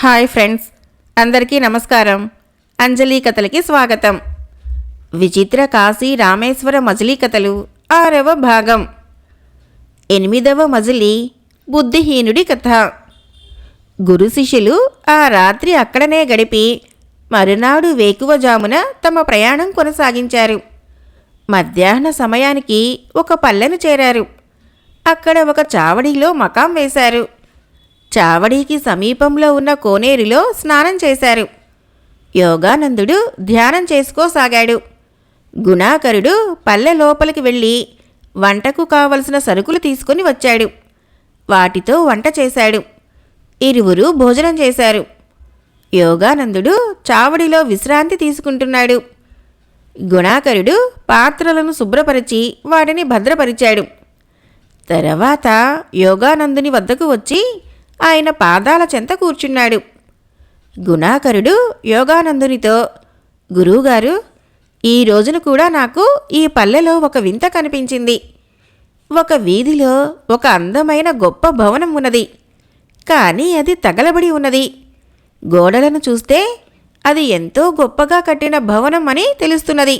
Hi friends, అందరికీ నమస్కారం. అంజలి కథలకి స్వాగతం. విచిత్ర కాశీ రామేశ్వర మజిలీ కథలు 6వ భాగం. 8వ మజిలీ బుద్ధిహీనుడి కథ. గురు శిష్యులు ఆ రాత్రి అక్కడనే గడిపి మరునాడు వేకువజామున తమ ప్రయాణం కొనసాగించారు. మధ్యాహ్న సమయానికి ఒక పల్లెను చేరారు. అక్కడ ఒక చావడిలో మకాం వేశారు. చావడికి సమీపంలో ఉన్న కోనేరులో స్నానం చేశారు. యోగానందుడు ధ్యానం చేసుకోసాగాడు. గుణాకరుడు పల్లె లోపలికి వెళ్ళి వంటకు కావలసిన సరుకులు తీసుకుని వచ్చాడు. వాటితో వంట చేశాడు. ఇరువురు భోజనం చేశారు. యోగానందుడు చావడిలో విశ్రాంతి తీసుకుంటున్నాడు. గుణాకరుడు పాత్రలను శుభ్రపరిచి వాటిని భద్రపరిచాడు. తర్వాత యోగానందుని వద్దకు వచ్చి ఆయన పాదాల చెంత కూర్చున్నాడు. గుణాకరుడు యోగానందునితో, గురువుగారు, ఈ రోజున కూడా నాకు ఈ పల్లెలో ఒక వింత కనిపించింది. ఒక వీధిలో ఒక అందమైన గొప్ప భవనం ఉన్నది. కానీ అది తగలబడి ఉన్నది. గోడలను చూస్తే అది ఎంతో గొప్పగా కట్టిన భవనం అని తెలుస్తున్నది.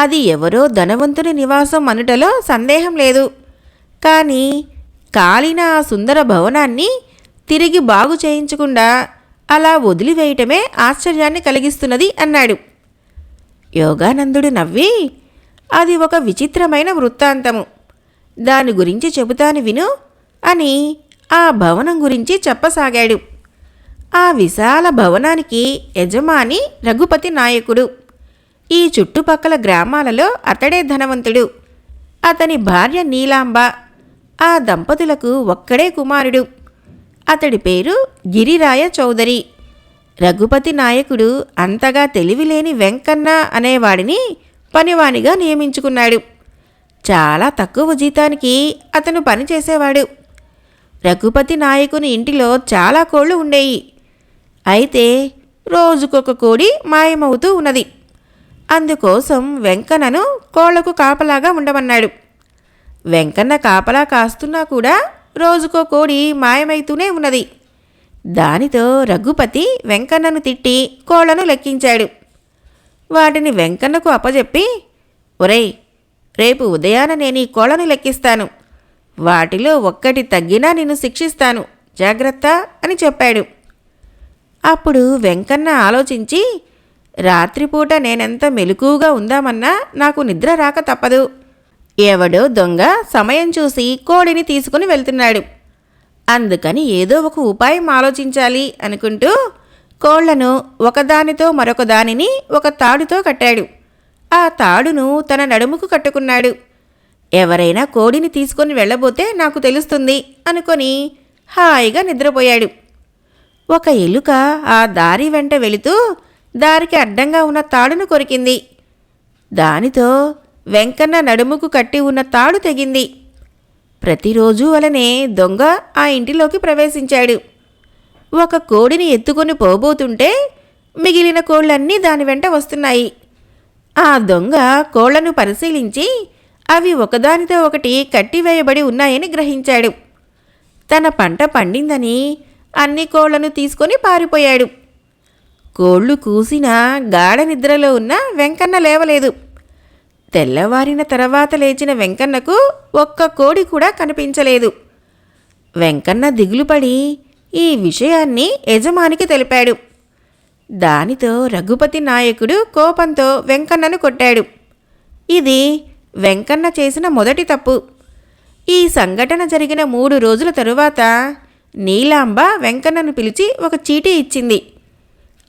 అది ఎవరో ధనవంతుని నివాసం అనుటలో సందేహం లేదు. కానీ కాలిన ఆ సుందర భవనాన్ని తిరిగి బాగు చేయించకుండా అలా వదిలివేయటమే ఆశ్చర్యాన్ని కలిగిస్తున్నది అన్నాడు. యోగానందుడు నవ్వి, అది ఒక విచిత్రమైన వృత్తాంతము, దాని గురించి చెబుతాను విను అని ఆ భవనం గురించి చెప్పసాగాడు. ఆ విశాల భవనానికి యజమాని రఘుపతి నాయకుడు. ఈ చుట్టుపక్కల గ్రామాలలో అతడే ధనవంతుడు. అతని భార్య నీలాంబ. ఆ దంపతులకు ఒక్కడే కుమారుడు. అతడి పేరు గిరిరాయ చౌదరి. రఘుపతి నాయకుడు అంతగా తెలివిలేని వెంకన్న అనేవాడిని పనివానిగా నియమించుకున్నాడు. చాలా తక్కువ జీతానికి అతను పనిచేసేవాడు. రఘుపతి నాయకుని ఇంటిలో చాలా కోళ్లు ఉండేవి. అయితే రోజుకొక కోడి మాయమవుతూ ఉన్నది. అందుకోసం వెంకన్నను కోళ్లకు కాపలాగా ఉండమన్నాడు. వెంకన్న కాపలా కాస్తున్నా కూడా రోజుకో కోడి మాయమైతూనే ఉన్నది. దానితో రఘుపతి వెంకన్నను తిట్టి కోళ్లను లెక్కించాడు. వాటిని వెంకన్నకు అప్పజెప్పి, ఒరేయ్, రేపు ఉదయాన నేను ఈ కోళ్లను లెక్కిస్తాను. వాటిలో ఒక్కటి తగ్గినా నిన్ను శిక్షిస్తాను, జాగ్రత్త అని చెప్పాడు. అప్పుడు వెంకన్న ఆలోచించి, రాత్రిపూట నేనెంత మెలకువగా ఉందామన్నా నాకు నిద్ర రాక తప్పదు. ఎవడో దొంగ సమయం చూసి కోడిని తీసుకుని వెళ్తున్నాడు. అందుకని ఏదో ఒక ఉపాయం ఆలోచించాలి అనుకుంటూ కోళ్లను ఒకదానితో మరొక దానిని ఒక తాడుతో కట్టాడు. ఆ తాడును తన నడుముకు కట్టుకున్నాడు. ఎవరైనా కోడిని తీసుకొని వెళ్ళబోతే నాకు తెలుస్తుంది అనుకొని హాయిగా నిద్రపోయాడు. ఒక ఎలుక ఆ దారి వెంట వెళుతూ దారికి అడ్డంగా ఉన్న తాడును కొరికింది. దానితో వెంకన్న నడుముకు కట్టి ఉన్న తాడు తెగింది. ప్రతిరోజు వలనే దొంగ ఆ ఇంటిలోకి ప్రవేశించాడు. ఒక కోడిని ఎత్తుకొని పోబోతుంటే మిగిలిన కోళ్లన్నీ దాని వెంట వస్తున్నాయి. ఆ దొంగ కోళ్లను పరిశీలించి అవి ఒకదానితో ఒకటి కట్టివేయబడి ఉన్నాయని గ్రహించాడు. తన పంట పండిందని అన్ని కోళ్లను తీసుకొని పారిపోయాడు. కోళ్లు కూసినా గాఢ నిద్రలో ఉన్న వెంకన్న లేవలేదు. తెల్లవారిన తర్వాత లేచిన వెంకన్నకు ఒక్క కోడి కూడా కనిపించలేదు. వెంకన్న దిగులుపడి ఈ విషయాన్ని యజమానికి తెలిపాడు. దానితో రఘుపతి నాయకుడు కోపంతో వెంకన్నను కొట్టాడు. ఇది వెంకన్న చేసిన మొదటి తప్పు. ఈ సంఘటన జరిగిన 3 రోజుల తరువాత నీలాంబ వెంకన్నను పిలిచి ఒక చీటీ ఇచ్చింది.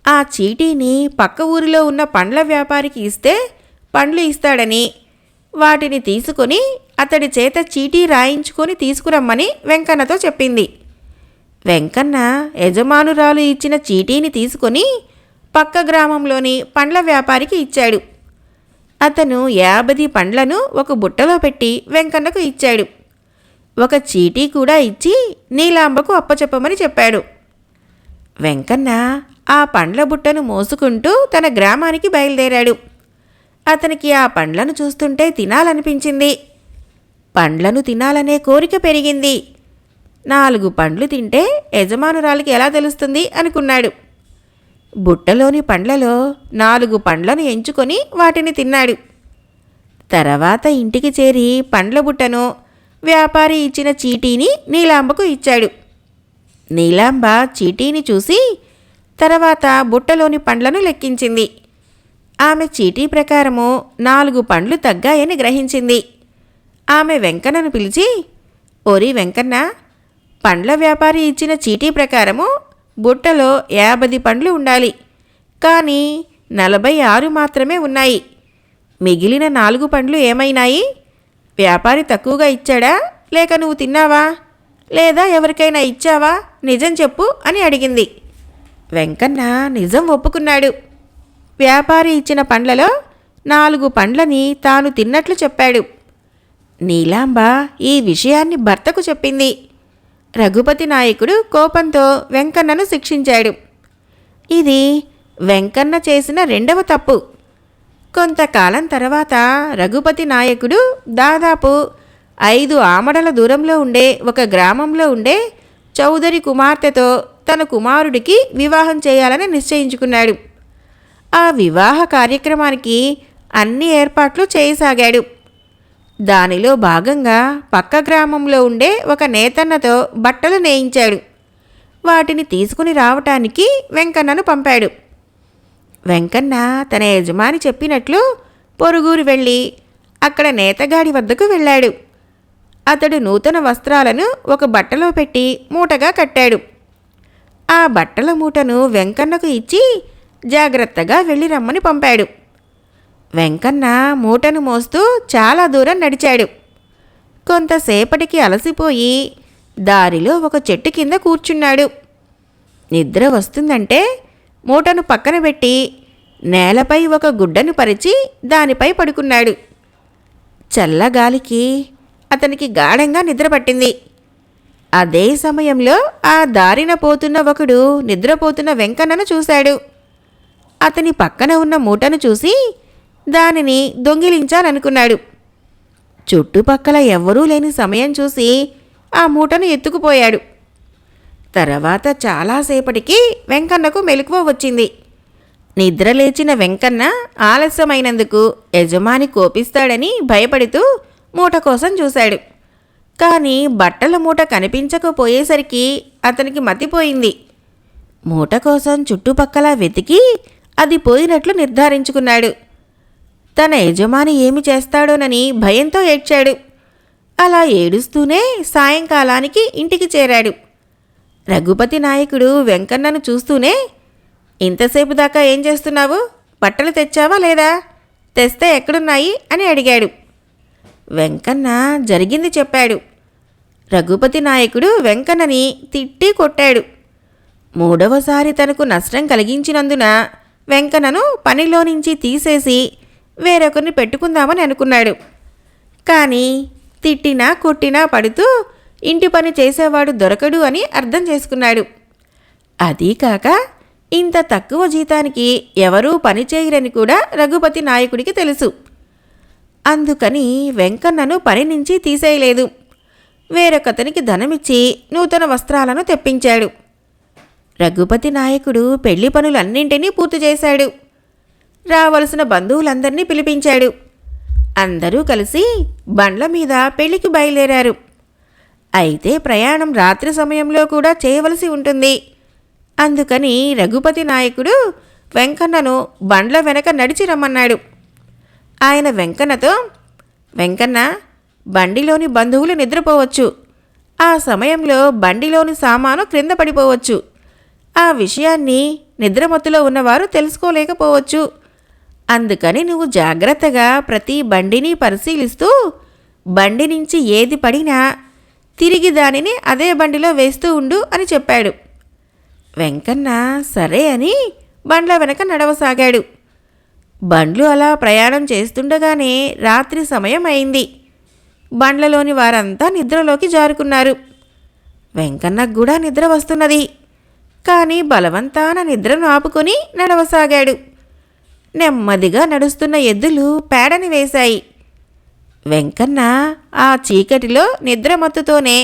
ఆ చీటీని పక్క ఊరిలో ఉన్న పండ్ల వ్యాపారికి ఇస్తే పండ్లు ఇస్తాడని, వాటిని తీసుకొని అతడి చేత చీటీ రాయించుకొని తీసుకురమ్మని వెంకన్నతో చెప్పింది. వెంకన్న యజమానురాలు ఇచ్చిన చీటీని తీసుకొని పక్క గ్రామంలోని పండ్ల వ్యాపారికి ఇచ్చాడు. అతను 50 పండ్లను ఒక బుట్టలో పెట్టి వెంకన్నకు ఇచ్చాడు. ఒక చీటీ కూడా ఇచ్చి నీలాంబకు అప్పచెప్పమని చెప్పాడు. వెంకన్న ఆ పండ్ల బుట్టను మోసుకుంటూ తన గ్రామానికి బయలుదేరాడు. అతనికి ఆ పండ్లను చూస్తుంటే తినాలనిపించింది. పండ్లను తినాలనే కోరిక పెరిగింది. 4 పండ్లు తింటే యజమానురాలికి ఎలా తెలుస్తుంది అనుకున్నాడు. బుట్టలోని పండ్లలో 4 పండ్లను ఎంచుకొని వాటిని తిన్నాడు. తర్వాత ఇంటికి చేరి పండ్ల బుట్టను, వ్యాపారి ఇచ్చిన చీటీని నీలాంబకు ఇచ్చాడు. నీలాంబ చీటీని చూసి తర్వాత బుట్టలోని పండ్లను లెక్కించింది. ఆమె చీటీ ప్రకారము 4 పండ్లు తగ్గాయని గ్రహించింది. ఆమె వెంకన్నను పిలిచి, ఓరి వెంకన్న, పండ్ల వ్యాపారి ఇచ్చిన చీటీ ప్రకారము బుట్టలో 50 పండ్లు ఉండాలి, కానీ 46 మాత్రమే ఉన్నాయి. మిగిలిన 4 పండ్లు ఏమైనాయి? వ్యాపారి తక్కువగా ఇచ్చాడా, లేక నువ్వు తిన్నావా, లేదా ఎవరికైనా ఇచ్చావా? నిజం చెప్పు అని అడిగింది. వెంకన్న నిజం ఒప్పుకున్నాడు. వ్యాపారి ఇచ్చిన పండ్లలో 4 పండ్లని తాను తిన్నట్లు చెప్పాడు. నీలాంబ ఈ విషయాన్ని భర్తకు చెప్పింది. రఘుపతి నాయకుడు కోపంతో వెంకన్నను శిక్షించాడు. ఇది వెంకన్న చేసిన 2వ తప్పు. కొంతకాలం తర్వాత రఘుపతి నాయకుడు దాదాపు 5 ఆమడల దూరంలో ఉండే ఒక గ్రామంలో ఉండే చౌదరి కుమార్తెతో తన కుమారుడికి వివాహం చేయాలని నిశ్చయించుకున్నాడు. ఆ వివాహ కార్యక్రమానికి అన్ని ఏర్పాట్లు చేయసాగాడు. దానిలో భాగంగా పక్క గ్రామంలో ఉండే ఒక నేతన్నతో బట్టలు నేయించాడు. వాటిని తీసుకుని రావటానికి వెంకన్నను పంపాడు. వెంకన్న తన యజమాని చెప్పినట్లు పొరుగురు వెళ్ళి అక్కడ నేతగాడి వద్దకు వెళ్ళాడు. అతడు నూతన వస్త్రాలను ఒక బట్టలో పెట్టి మూటగా కట్టాడు. ఆ బట్టల మూటను వెంకన్నకు ఇచ్చి జాగ్రత్తగా వెళ్ళి రమ్మని పంపాడు. వెంకన్న మూటను మోస్తూ చాలా దూరం నడిచాడు. కొంతసేపటికి అలసిపోయి దారిలో ఒక చెట్టు కింద కూర్చున్నాడు. నిద్ర వస్తుందంటే మూటను పక్కన పెట్టి నేలపై ఒక గుడ్డను పరిచి దానిపై పడుకున్నాడు. చల్లగాలికి అతనికి గాఢంగా నిద్రపట్టింది. అదే సమయంలో ఆ దారిన పోతున్న ఒకడు నిద్రపోతున్న వెంకన్నను చూశాడు. అతని పక్కన ఉన్న మూటను చూసి దానిని దొంగిలించాలనుకున్నాడు. చుట్టుపక్కల ఎవ్వరూ లేని సమయం చూసి ఆ మూటను ఎత్తుకుపోయాడు. తర్వాత చాలాసేపటికి వెంకన్నకు మెలకువ వచ్చింది. నిద్రలేచిన వెంకన్న ఆలస్యమైనందుకు యజమాని కోపిస్తాడని భయపడుతూ మూట కోసం చూశాడు. కానీ బట్టల మూట కనిపించకపోయేసరికి అతనికి మతిపోయింది. మూట కోసం చుట్టుపక్కల వెతికి అది పోయినట్లు నిర్ధారించుకున్నాడు. తన యజమాని ఏమి చేస్తాడోనని భయంతో ఏడ్చాడు. అలా ఏడుస్తూనే సాయంకాలానికి ఇంటికి చేరాడు. రఘుపతి నాయకుడు వెంకన్నను చూస్తూనే, ఇంతసేపు దాకా ఏం చేస్తున్నావు? బట్టలు తెచ్చావా లేదా? తెస్తే ఎక్కడున్నాయి అని అడిగాడు. వెంకన్న జరిగింది చెప్పాడు. రఘుపతి నాయకుడు వెంకన్నని తిట్టి కొట్టాడు. 3వసారి తనకు నష్టం కలిగించినందున వెంకన్నను పనిలో నుంచి తీసేసి వేరొకరిని పెట్టుకుందామని అనుకున్నాడు. కానీ తిట్టినా కొట్టినా పడుతూ ఇంటి పని చేసేవాడు దొరకడు అని అర్థం చేసుకున్నాడు. అదీకాక ఇంత తక్కువ జీతానికి ఎవరూ పని చేయరని కూడా రఘుపతి నాయకుడికి తెలుసు. అందుకని వెంకన్నను పని నుంచి తీసేయలేదు. వేరొకతనికి ధనమిచ్చి నూతన వస్త్రాలను తెప్పించాడు. రఘుపతి నాయకుడు పెళ్లి పనులన్నింటినీ పూర్తి చేశాడు. రావలసిన బంధువులందరినీ పిలిపించాడు. అందరూ కలిసి బండ్ల మీద పెళ్లికి బయలుదేరారు. అయితే ప్రయాణం రాత్రి సమయంలో కూడా చేయవలసి ఉంటుంది. అందుకని రఘుపతి నాయకుడు వెంకన్నను బండ్ల వెనక నడిచి రమ్మన్నాడు. ఆయన వెంకన్నతో, వెంకన్న, బండిలోని బంధువులు నిద్రపోవచ్చు. ఆ సమయంలో బండిలోని సామాను క్రింద పడిపోవచ్చు. ఆ విషయాన్ని నిద్రమత్తులో ఉన్నవారు తెలుసుకోలేకపోవచ్చు. అందుకని నువ్వు జాగ్రత్తగా ప్రతి బండిని పరిశీలిస్తూ బండి నుంచి ఏది పడినా తిరిగి దానిని అదే బండిలో వేస్తూ ఉండు అని చెప్పాడు. వెంకన్న సరే అని బండ్ల వెనక నడవసాగాడు. బండ్లు అలా ప్రయాణం చేస్తుండగానే రాత్రి సమయం అయింది. బండ్లలోని వారంతా నిద్రలోకి జారుకున్నారు. వెంకన్నకు కూడా నిద్ర వస్తున్నది. కానీ బలవంతాన నిద్రను ఆపుకొని నడవసాగాడు. నెమ్మదిగా నడుస్తున్న ఎద్దులు పేడని వేశాయి. వెంకన్న ఆ చీకటిలో నిద్రమత్తుతోనే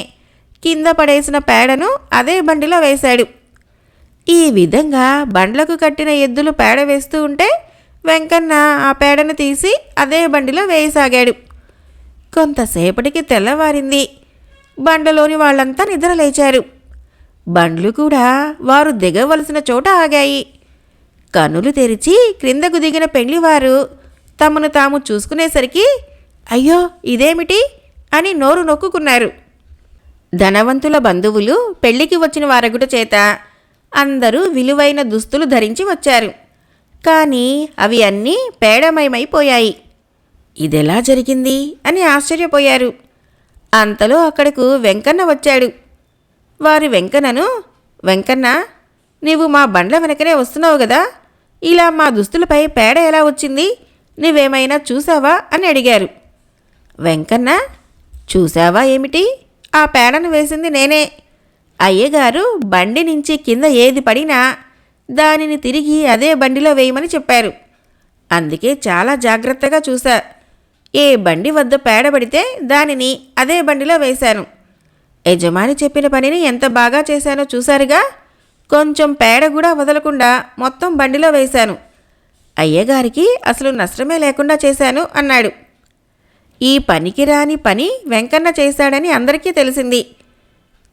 కింద పడేసిన పేడను అదే బండిలో వేశాడు. ఈ విధంగా బండ్లకు కట్టిన ఎద్దులు పేడ వేస్తూ ఉంటే వెంకన్న ఆ పేడను తీసి అదే బండిలో వేయసాగాడు. కొంతసేపటికి తెల్లవారింది. బండ్లలోని వాళ్ళంతా నిద్రలేచారు. బండ్లు కూడా వారు దిగవలసిన చోట ఆగాయి. కనులు తెరిచి క్రిందకు దిగిన పెండ్లివారు తమను తాము చూసుకునేసరికి అయ్యో ఇదేమిటి అని నోరు నొక్కుకున్నారు. ధనవంతుల బంధువులు పెళ్లికి వచ్చిన వారగుట చేత అందరూ విలువైన దుస్తులు ధరించి వచ్చారు. కానీ అవి అన్నీ పేడమయమైపోయాయి. ఇదెలా జరిగింది అని ఆశ్చర్యపోయారు. అంతలో అక్కడకు వెంకన్న వచ్చాడు. వారి వెంకన్నను, వెంకన్న, నీవు మా బండ్ల వెనకనే వస్తున్నావు కదా, ఇలా మా దుస్తులపై పేడ ఎలా వచ్చింది, నువ్వేమైనా చూసావా అని అడిగారు. వెంకన్న, చూసావా ఏమిటి, ఆ పేడను వేసింది నేనే. అయ్యగారు బండి నుంచి కింద ఏది పడినా దానిని తిరిగి అదే బండిలో వేయమని చెప్పారు. అందుకే చాలా జాగ్రత్తగా చూసా. ఏ బండి వద్ద పేడ పడితే దానిని అదే బండిలో వేశాను. యజమాని చెప్పిన పనిని ఎంత బాగా చేశానో చూశారుగా. కొంచెం పేడ కూడా వదలకుండా మొత్తం బండిలో వేశాను. అయ్యగారికి అసలు నష్టమే లేకుండా చేశాను అన్నాడు. ఈ పనికిరాని పని వెంకన్న చేశాడని అందరికీ తెలిసింది.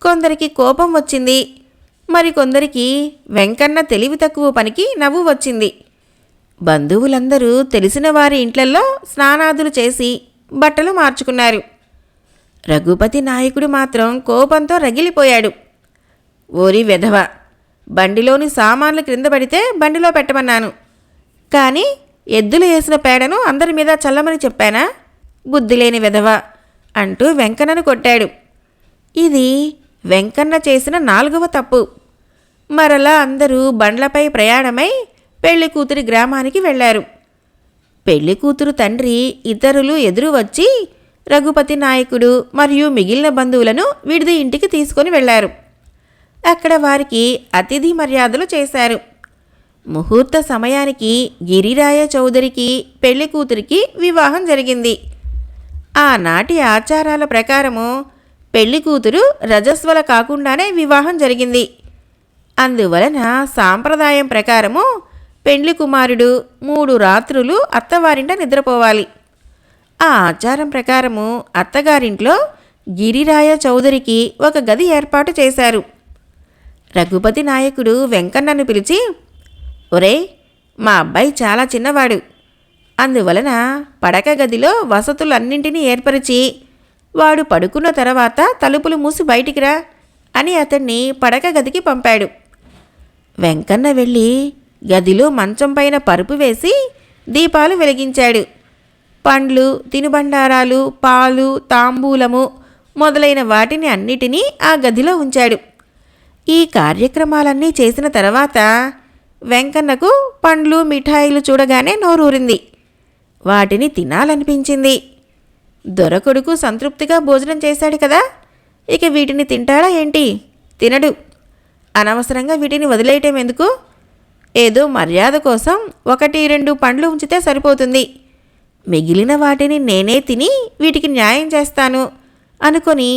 కొందరికి కోపం వచ్చింది. మరికొందరికి వెంకన్న తెలివి తక్కువ పనికి నవ్వు వచ్చింది. బంధువులందరూ తెలిసిన వారి ఇంట్లల్లో స్నానాదులు చేసి బట్టలు మార్చుకున్నారు. రఘుపతి నాయకుడు మాత్రం కోపంతో రగిలిపోయాడు. ఓరి వెధవ, బండిలోని సామాన్లు క్రింద పడితే బండిలో పెట్టమన్నాను, కానీ ఎద్దులు వేసిన పేడను అందరి మీద చల్లమని చెప్పానా, బుద్ధిలేని వెధవ అంటూ వెంకన్నను కొట్టాడు. ఇది వెంకన్న చేసిన 4వ తప్పు. మరలా అందరూ బండ్లపై ప్రయాణమై పెళ్లికూతురి గ్రామానికి వెళ్లారు. పెళ్లికూతురు తండ్రి ఇతరులు ఎదురు వచ్చి రఘుపతి నాయకుడు మరియు మిగిలిన బంధువులను విడిది ఇంటికి తీసుకొని వెళ్లారు. అక్కడ వారికి అతిథి మర్యాదలు చేశారు. ముహూర్త సమయానికి గిరిరాయ చౌదరికి పెళ్లికూతురికి వివాహం జరిగింది. ఆనాటి ఆచారాల ప్రకారము పెళ్లికూతురు రజస్వల కాకుండానే వివాహం జరిగింది. అందువలన సాంప్రదాయం ప్రకారము పెండ్లి కుమారుడు 3 రాత్రులు అత్తవారింట నిద్రపోవాలి. ఆ ఆచారం ప్రకారము అత్తగారింట్లో గిరిరాయ చౌదరికి ఒక గది ఏర్పాటు చేశారు. రఘుపతి నాయకుడు వెంకన్నను పిలిచి, ఒరే, మా అబ్బాయి చాలా చిన్నవాడు, అందువలన పడక గదిలో వసతులన్నింటినీ ఏర్పరిచి వాడు పడుకున్న తర్వాత తలుపులు మూసి బయటికి రా అని అతన్ని పడక గదికి పంపాడు. వెంకన్న వెళ్ళి గదిలో మంచం పైన పరుపు వేసి దీపాలు వెలిగించాడు. పండ్లు, తినుబండారాలు, పాలు, తాంబూలము మొదలైన వాటిని అన్నిటినీ ఆ గదిలో ఉంచాడు. ఈ కార్యక్రమాలన్నీ చేసిన తర్వాత వెంకన్నకు పండ్లు, మిఠాయిలు చూడగానే నోరూరింది. వాటిని తినాలనిపించింది. దొరకొడుకు సంతృప్తిగా భోజనం చేశాడు కదా, ఇక వీటిని తింటాడా ఏంటి? తినడు. అనవసరంగా వీటిని వదిలేయటం ఎందుకు? ఏదో మర్యాద కోసం 1-2 పండ్లు ఉంచితే సరిపోతుంది. మిగిలిన వాటిని నేనే తిని వీటికి న్యాయం చేస్తాను అనుకొని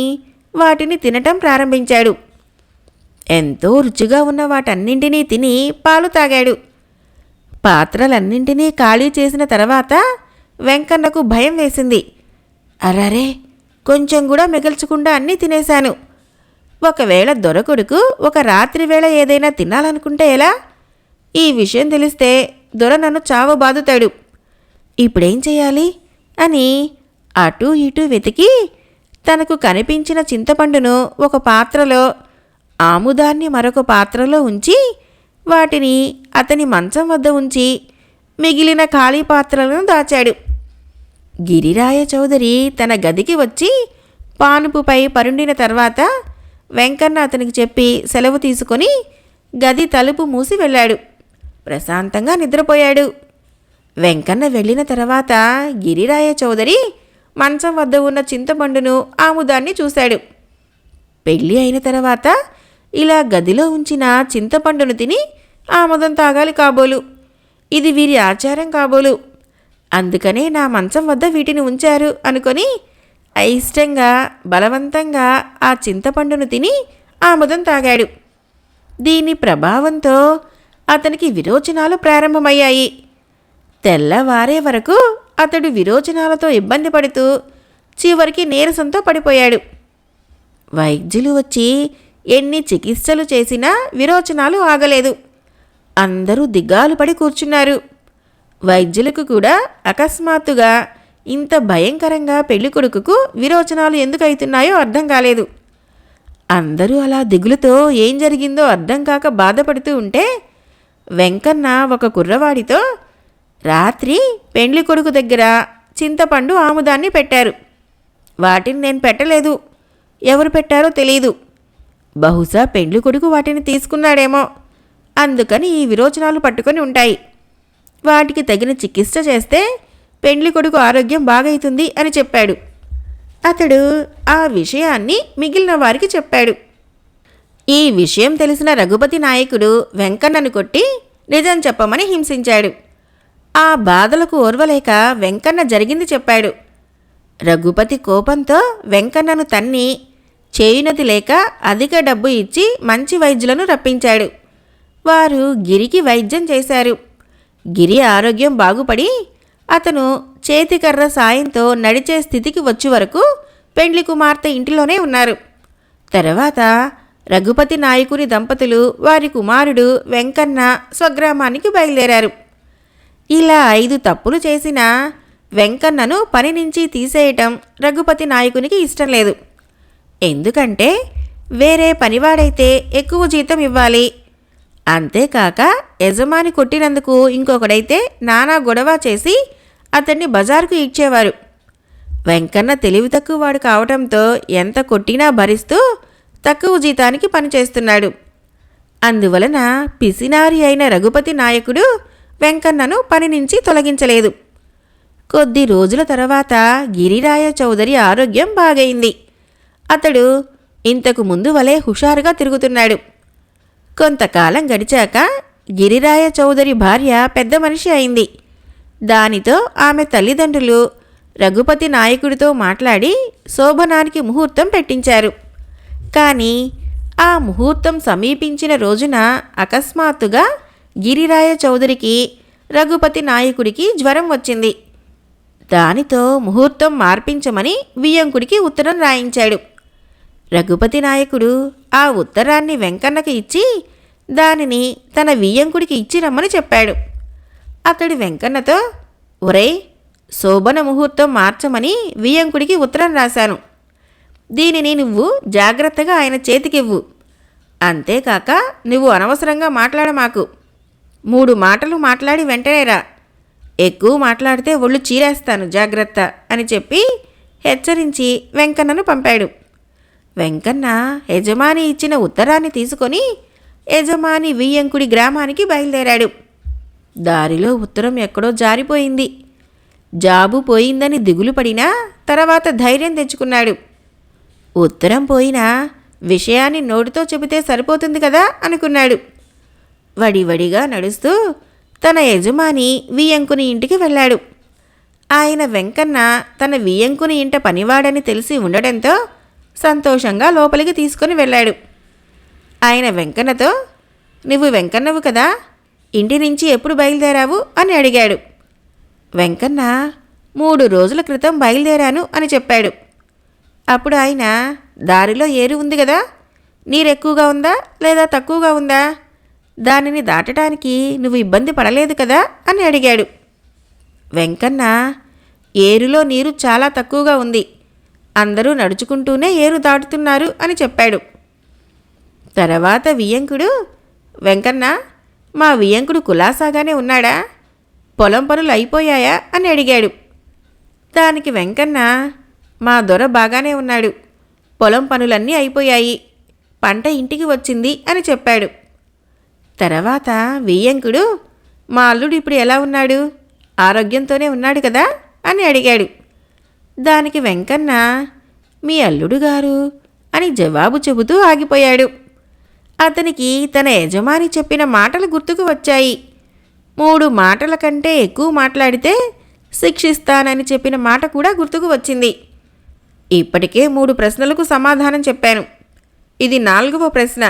వాటిని తినటం ప్రారంభించాడు. ఎంతో రుచిగా ఉన్న వాటన్నింటినీ తిని పాలు తాగాడు. పాత్రలన్నింటినీ ఖాళీ చేసిన తర్వాత వెంకన్నకు భయం వేసింది. అరరే, కొంచెం కూడా మిగల్చకుండా అన్నీ తినేశాను. ఒకవేళ దొరకొడుకు ఒక రాత్రి వేళ ఏదైనా తినాలనుకుంటే ఎలా? ఈ విషయం తెలిస్తే దొర నన్ను చావబాదుతాడు. ఇప్పుడేం చేయాలి అని అటూ ఇటూ వెతికి తనకు కనిపించిన చింతపండును ఒక పాత్రలో, ఆముదాన్ని మరొక పాత్రలో ఉంచి వాటిని అతని మంచం వద్ద ఉంచి మిగిలిన ఖాళీ పాత్రలను దాచాడు. గిరిరాయ చౌదరి తన గదికి వచ్చి పానుపుపై పరుండిన తర్వాత వెంకన్న అతనికి చెప్పి సెలవు తీసుకొని గది తలుపు మూసి వెళ్ళాడు. ప్రశాంతంగా నిద్రపోయాడు. వెంకన్న వెళ్ళిన తర్వాత గిరిరాయ చౌదరి మంచం వద్ద ఉన్న చింతపండును, ఆముదాన్ని చూశాడు. పెళ్ళి అయిన తర్వాత ఇలా గదిలో ఉంచిన చింతపండును తిని ఆముదం తాగాలి కాబోలు. ఇది వీరి ఆచారం కాబోలు. అందుకనే నా మంచం వద్ద వీటిని ఉంచారు అనుకొని అయిష్టంగా బలవంతంగా ఆ చింతపండును తిని ఆముదం తాగాడు. దీని ప్రభావంతో అతనికి విరోచనాలు ప్రారంభమయ్యాయి. తెల్లవారే వరకు అతడు విరోచనాలతో ఇబ్బంది పడుతూ చివరికి నీరసంతో పడిపోయాడు. వైద్యులు వచ్చి ఎన్ని చికిత్సలు చేసినా విరోచనాలు ఆగలేదు. అందరూ దిగాలు పడి కూర్చున్నారు. వైద్యులకు కూడా అకస్మాత్తుగా ఇంత భయంకరంగా పెళ్ళికొడుకుకు విరోచనాలు ఎందుకు అవుతున్నాయో అర్థం కాలేదు. అందరూ అలా దిగులుతో ఏం జరిగిందో అర్థం కాక బాధపడుతూ ఉంటే వెంకన్న ఒక కుర్రవాడితో రాత్రి పెండ్లికొడుకు దగ్గర చింతపండు ఆముదాన్ని పెట్టారు. వాటిని నేను పెట్టలేదు. ఎవరు పెట్టారో తెలీదు. బహుశా పెండ్లికొడుకు వాటిని తీసుకున్నాడేమో. అందుకని ఈ విరోచనాలు పట్టుకొని ఉంటాయి. వాటికి తగిన చికిత్స చేస్తే పెండ్లికొడుకు ఆరోగ్యం బాగైతుంది అని చెప్పాడు. అతడు ఆ విషయాన్ని మిగిలిన వారికి చెప్పాడు. ఈ విషయం తెలిసిన రఘుపతి నాయకుడు వెంకన్నను కొట్టి నిజం చెప్పమని హింసించాడు. ఆ బాధలకు ఓర్వలేక వెంకన్న జరిగింది చెప్పాడు. రఘుపతి కోపంతో వెంకన్నను తన్ని చేయునది లేక అధిక డబ్బు ఇచ్చి మంచి వైద్యులను రప్పించాడు. వారు గిరికి వైద్యం చేశారు. గిరి ఆరోగ్యం బాగుపడి అతను చేతికర్ర సాయంతో నడిచే స్థితికి వచ్చే వరకు పెండ్లి కుమార్తె ఇంటిలోనే ఉన్నారు. తర్వాత రఘుపతి నాయకుని దంపతులు వారి కుమారుడు వెంకన్న స్వగ్రామానికి బయలుదేరారు. ఇలా 5 తప్పులు చేసిన వెంకన్నను పని నుంచి తీసేయటం రఘుపతి నాయకునికి ఇష్టం లేదు. ఎందుకంటే వేరే పనివాడైతే ఎక్కువ జీతం ఇవ్వాలి. అంతేకాక యజమాని కొట్టినందుకు ఇంకొకడైతే నానా గొడవ చేసి అతన్ని బజారుకు ఇచ్చేవారు. వెంకన్న తెలివి తక్కువ వాడు కావటంతో ఎంత కొట్టినా భరిస్తూ తక్కువ జీతానికి పనిచేస్తున్నాడు. అందువలన పిసినారి అయిన రఘుపతి నాయకుడు వెంకన్నను పని నుంచి తొలగించలేదు. కొద్ది రోజుల తర్వాత గిరిరాయ చౌదరి ఆరోగ్యం బాగైంది. అతడు ఇంతకు ముందు వలె హుషారుగా తిరుగుతున్నాడు. కొంతకాలం గడిచాక గిరిరాయ చౌదరి భార్య పెద్ద మనిషి అయింది. దానితో ఆమె తల్లిదండ్రులు రఘుపతి నాయకుడితో మాట్లాడి శోభనానికి ముహూర్తం పెట్టించారు. కానీ ఆ ముహూర్తం సమీపించిన రోజున అకస్మాత్తుగా గిరిరాయ చౌదరికి రఘుపతి నాయకుడికి జ్వరం వచ్చింది. దానితో ముహూర్తం మార్పించమని వియ్యంకుడికి ఉత్తరం రాయించాడు. రఘుపతి నాయకుడు ఆ ఉత్తరాన్ని వెంకన్నకి ఇచ్చి దానిని తన వియ్యంకుడికి ఇచ్చి రమ్మని చెప్పాడు. అతడు వెంకన్నతో, ఒరేయ్, శోభన ముహూర్తం మార్చమని వియ్యంకుడికి ఉత్తరం రాశాను. దీనిని నువ్వు జాగ్రత్తగా ఆయన చేతికివ్వు. అంతేకాక నువ్వు అనవసరంగా మాట్లాడమాకు. 3 మాటలు మాట్లాడి వెంటనే రా. ఎక్కువ మాట్లాడితే ఒళ్ళు చీరేస్తాను, జాగ్రత్త అని చెప్పి హెచ్చరించి వెంకన్నను పంపాడు. వెంకన్న యజమాని ఇచ్చిన ఉత్తరాన్ని తీసుకొని యజమాని వియ్యంకుడి గ్రామానికి బయలుదేరాడు. దారిలో ఉత్తరం ఎక్కడో జారిపోయింది. జాబు పోయిందని దిగులు పడినా తర్వాత ధైర్యం తెచ్చుకున్నాడు. ఉత్తరం పోయినా విషయాన్ని నోటితో చెబితే సరిపోతుంది కదా అనుకున్నాడు. వడివడిగా నడుస్తూ తన యజమాని వియ్యంకుని ఇంటికి వెళ్ళాడు. ఆయన వెంకన్న తన వియ్యంకుని ఇంట పనివాడని తెలిసి ఉండడంతో సంతోషంగా లోపలికి తీసుకొని వెళ్ళాడు. ఆయన వెంకన్నతో, నువ్వు వెంకన్నవు కదా, ఇంటి నుంచి ఎప్పుడు బయలుదేరావు అని అడిగాడు. వెంకన్న 3 రోజుల క్రితం బయలుదేరాను అని చెప్పాడు. అప్పుడు ఆయన, దారిలో ఏరు ఉంది కదా, నీరెక్కువగా ఉందా లేదా తక్కువగా ఉందా, దానిని దాటడానికి నువ్వు ఇబ్బంది పడలేదు కదా అని అడిగాడు. వెంకన్న, ఏరులో నీరు చాలా తక్కువగా ఉంది, అందరూ నడుచుకుంటూనే ఏరు దాటుతున్నారు అని చెప్పాడు. తర్వాత వియ్యంకుడు, వెంకన్న, మా వియ్యంకుడు కులాసాగానే ఉన్నాడా, పొలం పనులు అయిపోయాయా అని అడిగాడు. దానికి వెంకన్న, మా దొర బాగానే ఉన్నాడు, పొలం పనులన్నీ అయిపోయాయి, పంట ఇంటికి వచ్చింది అని చెప్పాడు. తర్వాత వియ్యంకుడు, మా అల్లుడు ఇప్పుడు ఎలా ఉన్నాడు, ఆరోగ్యంతోనే ఉన్నాడు కదా అని అడిగాడు. దానికి వెంకన్న, మీ అల్లుడు గారు అని జవాబు చెబుతూ ఆగిపోయాడు. అతనికి తన యజమాని చెప్పిన మాటలు గుర్తుకు వచ్చాయి. 3 మాటల కంటే ఎక్కువ మాట్లాడితే శిక్షిస్తానని చెప్పిన మాట కూడా గుర్తుకు వచ్చింది. ఇప్పటికే 3 ప్రశ్నలకు సమాధానం చెప్పాను. ఇది 4వ ప్రశ్న.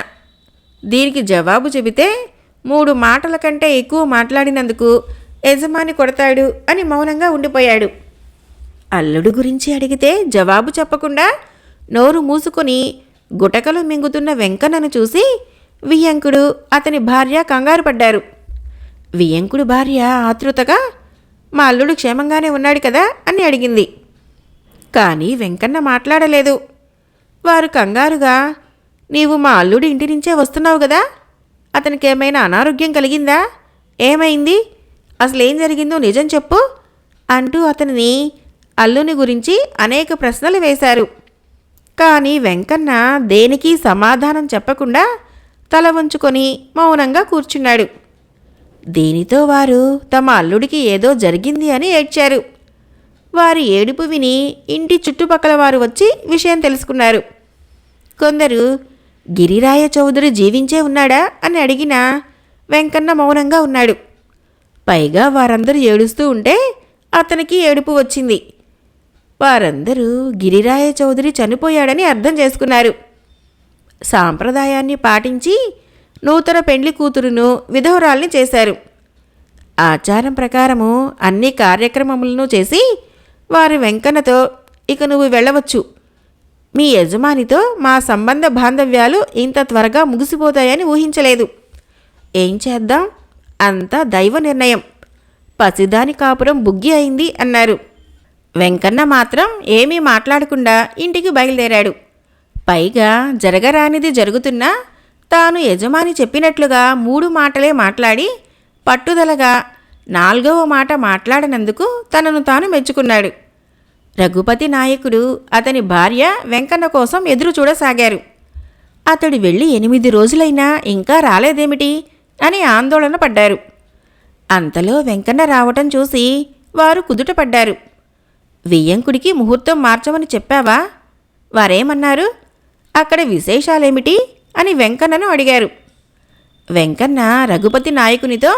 దీనికి జవాబు చెబితే 3 మాటల కంటే ఎక్కువ మాట్లాడినందుకు యజమాని కొడతాడు అని మౌనంగా ఉండిపోయాడు. అల్లుడు గురించి అడిగితే జవాబు చెప్పకుండా నోరు మూసుకొని గుటకలు మింగుతున్న వెంకన్నను చూసి వియ్యంకుడు, అతని భార్య కంగారు పడ్డారు. వియ్యంకుడు భార్య ఆతృతగా, మా అల్లుడు క్షేమంగానే ఉన్నాడు కదా అని అడిగింది. కానీ వెంకన్న మాట్లాడలేదు. వారు కంగారుగా, నీవు మా అల్లుడి ఇంటి నుంచే వస్తున్నావు కదా, అతనికేమైనా అనారోగ్యం కలిగిందా, ఏమైంది, అసలేం జరిగిందో నిజం చెప్పు అంటూ అతనిని, అల్లుని గురించి అనేక ప్రశ్నలు వేశారు. కానీ వెంకన్న దేనికి సమాధానం చెప్పకుండా తల వంచుకొని మౌనంగా కూర్చున్నాడు. దీనితో వారు తమ అల్లుడికి ఏదో జరిగింది అని ఏడ్చారు. వారి ఏడుపు విని ఇంటి చుట్టుపక్కల వారు వచ్చి విషయం తెలుసుకున్నారు. కొందరు గిరిరాయ చౌదరి జీవించే ఉన్నాడా అని అడిగినా వెంకన్న మౌనంగా ఉన్నాడు. పైగా వారందరూ ఏడుస్తూ ఉంటే అతనికి ఏడుపు వచ్చింది. వారందరూ గిరిరాయ చౌదరి చనిపోయాడని అర్థం చేసుకున్నారు. సాంప్రదాయాన్ని పాటించి నూతన పెండ్లి కూతురును విధవరాల్ని చేశారు. ఆచారం ప్రకారము అన్ని కార్యక్రమములను చేసి వారు వెంకన్నతో, ఇక నువ్వు వెళ్ళవచ్చు, మీ యజమానితో మా సంబంధ బాంధవ్యాలు ఇంత త్వరగా ముగిసిపోతాయని ఊహించలేదు. ఏం చేద్దాం, అంతా దైవ నిర్ణయం, పసిదాని కాపురం బుగ్గి అయింది అన్నారు. వెంకన్న మాత్రం ఏమీ మాట్లాడకుండా ఇంటికి బయలుదేరాడు. పైగా జరగరానిది జరుగుతున్నా తాను యజమాని చెప్పినట్లుగా 3 మాటలే మాట్లాడి పట్టుదలగా 4వ మాట మాట్లాడినందుకు తనను తాను మెచ్చుకున్నాడు. రఘుపతి నాయకుడు, అతని భార్య వెంకన్న కోసం ఎదురు చూడసాగారు. అతడు వెళ్ళి 8 రోజులైనా ఇంకా రాలేదేమిటి అని ఆందోళన పడ్డారు. అంతలో వెంకన్న రావటం చూసి వారు కుదుటపడ్డారు. వియ్యంకుడికి ముహూర్తం మార్చమని చెప్పావా? వారేమన్నారు? అక్కడ విశేషాలేమిటి అని వెంకన్నను అడిగారు. వెంకన్న రఘుపతి నాయకునితో,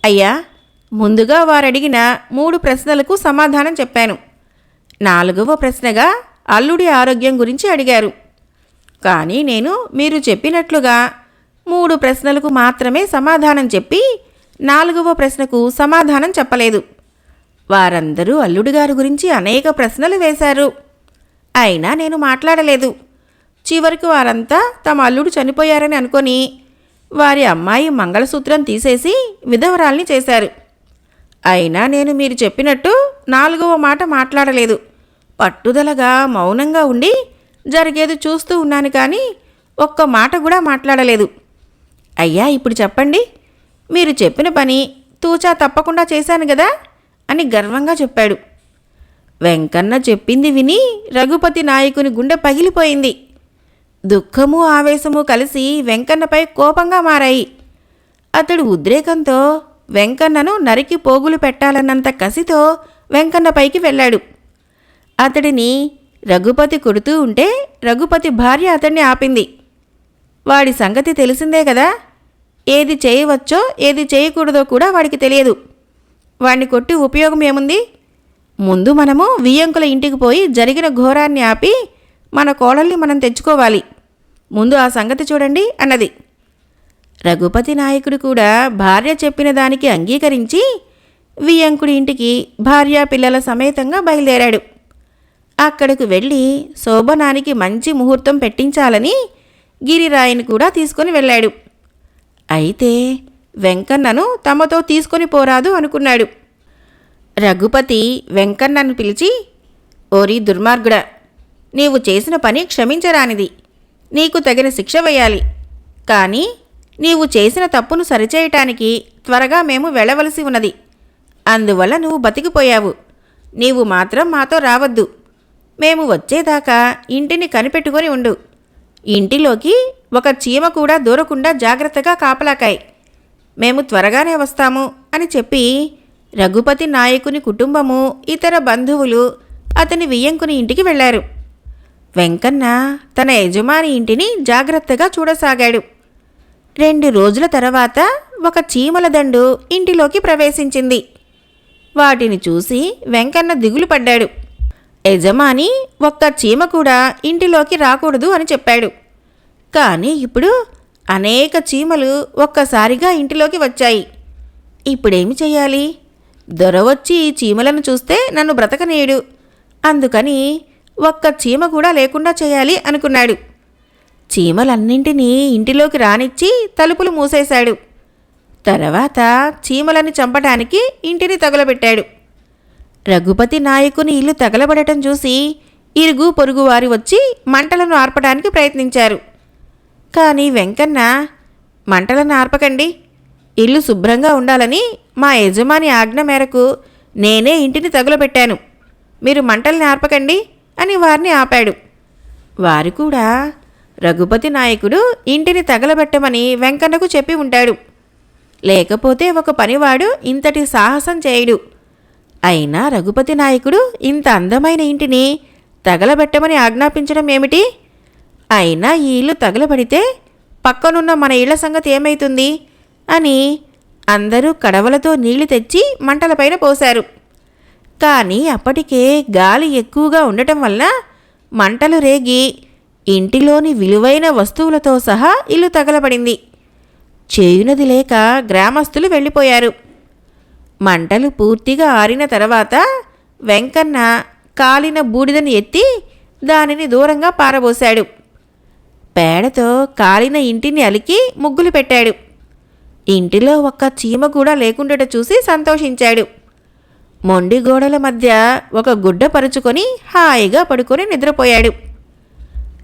అయ్యా, ముందుగా వారడిగిన 3 ప్రశ్నలకు సమాధానం చెప్పాను. 4వ ప్రశ్నగా అల్లుడి ఆరోగ్యం గురించి అడిగారు. కానీ నేను మీరు చెప్పినట్లుగా 3 ప్రశ్నలకు మాత్రమే సమాధానం చెప్పి 4వ ప్రశ్నకు సమాధానం చెప్పలేదు. వారందరూ అల్లుడిగారి గురించి అనేక ప్రశ్నలు వేశారు. అయినా నేను మాట్లాడలేదు. చివరికి వారంతా తమ అల్లుడు చనిపోయారని అనుకొని వారి అమ్మాయి మంగళసూత్రం తీసేసి విధవరాల్ని చేశారు. అయినా నేను మీరు చెప్పినట్టు 4వ మాట మాట్లాడలేదు. పట్టుదలగా మౌనంగా ఉండి జరిగేది చూస్తూ ఉన్నాను, కానీ ఒక్క మాట కూడా మాట్లాడలేదు. అయ్యా, ఇప్పుడు చెప్పండి, మీరు చెప్పిన పని తూచా తప్పకుండా చేశాను కదా అని గర్వంగా చెప్పాడు. వెంకన్న చెప్పింది విని రఘుపతి నాయకుని గుండె పగిలిపోయింది. దుఃఖము ఆవేశము కలిసి వెంకన్నపై కోపంగా మారాయి. అతడు ఉద్రేకంతో వెంకన్నను నరికి పోగులు పెట్టాలన్నంత కసితో వెంకన్నపైకి వెళ్ళాడు. అతడిని రఘుపతి కొడుతూ ఉంటే రఘుపతి భార్య అతడిని ఆపింది. వాడి సంగతి తెలిసిందే కదా, ఏది చేయవచ్చో ఏది చేయకూడదో కూడా వాడికి తెలియదు. వాడిని కొట్టి ఉపయోగం ఏముంది? ముందు మనము వియ్యంకుల ఇంటికి పోయి జరిగిన ఘోరాన్ని ఆపి మన కోడల్ని మనం తెచ్చుకోవాలి. ముందు ఆ సంగతి చూడండి అన్నది. రఘుపతి నాయకుడు కూడా భార్య చెప్పిన దానికి అంగీకరించి వియ్యంకుడి ఇంటికి భార్య పిల్లల సమేతంగా బయలుదేరాడు. అక్కడకు వెళ్ళి శోభనానికి మంచి ముహూర్తం పెట్టించాలని గిరిరాయిని కూడా తీసుకొని వెళ్ళాడు. అయితే వెంకన్నను తమతో తీసుకొని పోరాదు అనుకున్నాడు. రఘుపతి వెంకన్నను పిలిచి, ఓరి దుర్మార్గుడా, నీవు చేసిన పని క్షమించరానిది, నీకు తగిన శిక్ష వేయాలి. కానీ నీవు చేసిన తప్పును సరిచేయటానికి త్వరగా మేము వెళ్ళవలసి ఉన్నది. అందువల్ల నువ్వు బతికిపోయావు. నీవు మాత్రం మాతో రావద్దు. మేము వచ్చేదాకా ఇంటిని కనిపెట్టుకొని ఉండు. ఇంటిలోకి ఒక చీమ కూడా దూరకుండా జాగ్రత్తగా కాపలాకాయ్. మేము త్వరగానే వస్తాము అని చెప్పి రఘుపతి నాయకుని కుటుంబము, ఇతర బంధువులు అతని వియ్యంకుని ఇంటికి వెళ్ళారు. వెంకన్న తన యజమాని ఇంటిని జాగ్రత్తగా చూడసాగాడు. 2 రోజుల తర్వాత ఒక చీమల దండు ఇంటిలోకి ప్రవేశించింది. వాటిని చూసి వెంకన్న దిగులు పడ్డాడు. యజమాని ఒక్క చీమ కూడా ఇంటిలోకి రాకూడదు అని చెప్పాడు. కానీ ఇప్పుడు అనేక చీమలు ఒక్కసారిగా ఇంటిలోకి వచ్చాయి. ఇప్పుడేమి చెయ్యాలి? దొర వచ్చి ఈ చీమలను చూస్తే నన్ను బ్రతకనీయుడు. అందుకని ఒక్క చీమ కూడా లేకుండా చేయాలి అనుకున్నాడు. చీమలన్నింటినీ ఇంటిలోకి రానిచ్చి తలుపులు మూసేశాడు. తర్వాత చీమలని చంపడానికి ఇంటిని తగులబెట్టాడు. రఘుపతి నాయకుని ఇల్లు తగలబడటం చూసి ఇరుగు పొరుగువారి వచ్చి మంటలను ఆర్పడానికి ప్రయత్నించారు. కానీ వెంకన్న, మంటలను ఆర్పకండి, ఇల్లు శుభ్రంగా ఉండాలని మా యజమాని ఆజ్ఞ మేరకు నేనే ఇంటిని తగులబెట్టాను, మీరు మంటల్ని ఆర్పకండి అని వారిని ఆపాడు. వారు కూడా రఘుపతి నాయకుడు ఇంటిని తగలబెట్టమని వెంకన్నకు చెప్పి ఉంటాడు. లేకపోతే ఒక పనివాడు ఇంతటి సాహసం చేయడు. అయినా రఘుపతి నాయకుడు ఇంత అందమైన ఇంటిని తగలబెట్టమని ఆజ్ఞాపించడం ఏమిటి? అయినా ఈ ఇల్లు తగలబడితే పక్కనున్న మన ఇళ్ల సంగతి ఏమైతుంది అని అందరూ కడవలతో నీళ్లు తెచ్చి మంటలపైన పోశారు. కానీ అప్పటికే గాలి ఎక్కువగా ఉండటం వల్ల మంటలు రేగి ఇంటిలోని విలువైన వస్తువులతో సహా ఇల్లు తగలబడింది. చేయునది లేక గ్రామస్తులు వెళ్ళిపోయారు. మంటలు పూర్తిగా ఆరిన తర్వాత వెంకన్న కాలిన బూడిదని ఎత్తి దానిని దూరంగా పారబోశాడు. పేడతో కాలిన ఇంటిని అలికి ముగ్గులు పెట్టాడు. ఇంటిలో ఒక్క చీమ కూడా లేకుండట చూసి సంతోషించాడు. మొండి గోడల మధ్య ఒక గుడ్డ పరుచుకొని హాయిగా పడుకొని నిద్రపోయాడు.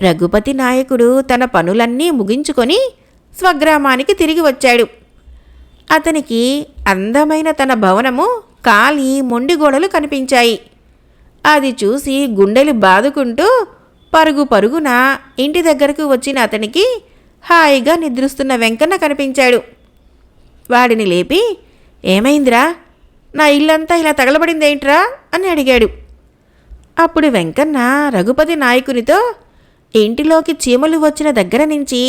రఘుపతి నాయకుడు తన పనులన్నీ ముగించుకొని స్వగ్రామానికి తిరిగి వచ్చాడు. అతనికి అందమైన తన భవనము కాలి మొండి గోడలు కనిపించాయి. అది చూసి గుండెలు బాదుకుంటూ పరుగు పరుగున ఇంటి దగ్గరకు వచ్చిన అతనికి హాయిగా నిద్రిస్తున్న వెంకన్న కనిపించాడు. వాడిని లేపి, ఏమైందిరా, నా ఇల్లంతా ఇలా తగలబడిందేంట్రా అని అడిగాడు. అప్పుడు వెంకన్న రఘుపతి నాయకునితో ఇంటిలోకి చీమలు వచ్చిన దగ్గర నుంచి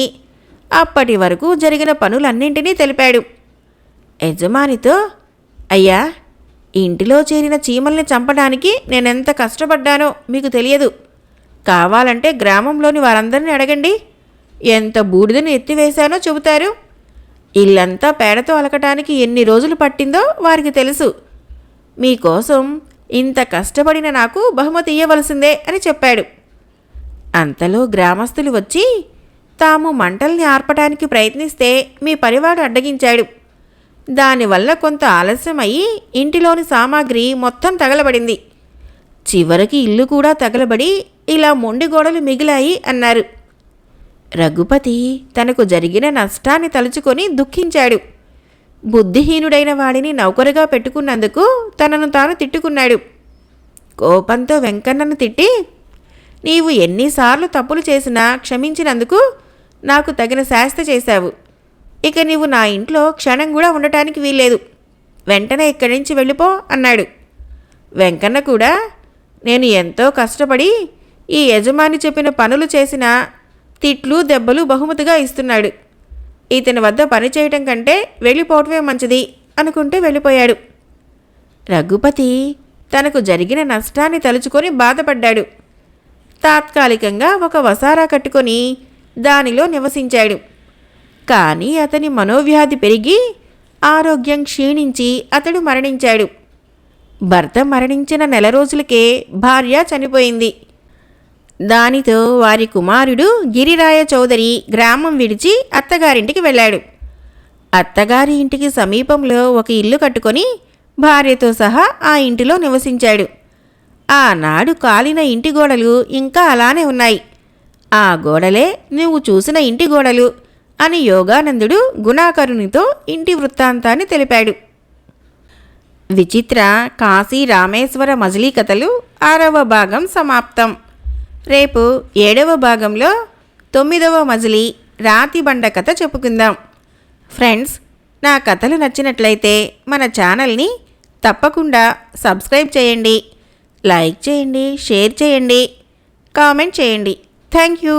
అప్పటి వరకు జరిగిన పనులన్నింటినీ తెలిపాడు. యజమానితో, అయ్యా, ఇంటిలో చేరిన చీమల్ని చంపడానికి నేనెంత కష్టపడ్డానో మీకు తెలియదు. కావాలంటే గ్రామంలోని వారందరినీ అడగండి, ఎంత బూడిదను ఎత్తివేశానో చెబుతారు. ఇల్లంతా పేడతో అలకటానికి ఎన్ని రోజులు పట్టిందో వారికి తెలుసు. మీకోసం ఇంత కష్టపడిన నాకు బహుమతి ఇయ్యవలసిందే అని చెప్పాడు. అంతలో గ్రామస్తులు వచ్చి తాము మంటల్ని ఆర్పడానికి ప్రయత్నిస్తే మీ పనివాడు అడ్డగించాడు. దానివల్ల కొంత ఆలస్యమయ్యి ఇంటిలోని సామాగ్రి మొత్తం తగలబడింది. చివరికి ఇల్లు కూడా తగలబడి ఇలా మొండి గోడలు మిగిలాయి అన్నారు. రఘుపతి తనకు జరిగిన నష్టాన్ని తలుచుకొని దుఃఖించాడు. బుద్ధిహీనుడైన వాడిని నౌకరుగా పెట్టుకున్నందుకు తనను తాను తిట్టుకున్నాడు. కోపంతో వెంకన్నను తిట్టి, నీవు ఎన్నిసార్లు తప్పులు చేసినా క్షమించినందుకు నాకు తగిన శాస్తి చేశావు. ఇక నీవు నా ఇంట్లో క్షణం కూడా ఉండటానికి వీల్లేదు. వెంటనే ఇక్కడి నుంచి వెళ్ళిపో అన్నాడు. వెంకన్న కూడా, నేను ఎంతో కష్టపడి ఈ యజమాని చెప్పిన పనులు చేసిన తిట్లు దెబ్బలు బహుమతిగా ఇస్తున్నాడు. ఇతని వద్ద పని చేయటం కంటే వెళ్ళిపోవటమే మంచిది అనుకుంటూ వెళ్ళిపోయాడు. రఘుపతి తనకు జరిగిన నష్టాన్ని తలుచుకొని బాధపడ్డాడు. తాత్కాలికంగా ఒక వసారా కట్టుకొని దానిలో నివసించాడు. కానీ అతని మనోవ్యాధి పెరిగి ఆరోగ్యం క్షీణించి అతడు మరణించాడు. భర్త మరణించిన నెల రోజులకే భార్య చనిపోయింది. దానితో వారి కుమారుడు గిరిరాయ చౌదరి గ్రామం విడిచి అత్తగారింటికి వెళ్ళాడు. అత్తగారి ఇంటికి సమీపంలో ఒక ఇల్లు కట్టుకొని భార్యతో సహా ఆ ఇంటిలో నివసించాడు. ఆనాడు కాలిన ఇంటి గోడలు ఇంకా అలానే ఉన్నాయి. ఆ గోడలే నువ్వు చూసిన ఇంటి గోడలు అని యోగానందుడు గుణాకరునితో ఇంటి వృత్తాంతాన్ని తెలిపాడు. విచిత్ర కాశీ రామేశ్వర మజిలీ కథలు 6వ భాగం సమాప్తం. రేపు 7వ భాగంలో 9వ మజిలీ రాతిబండ కథ చెప్పుకుందాం. ఫ్రెండ్స్, నా కథలు నచ్చినట్లయితే మన ఛానల్ని తప్పకుండా సబ్స్క్రైబ్ చేయండి, లైక్ చేయండి, షేర్ చేయండి, కామెంట్ చేయండి. Thank you.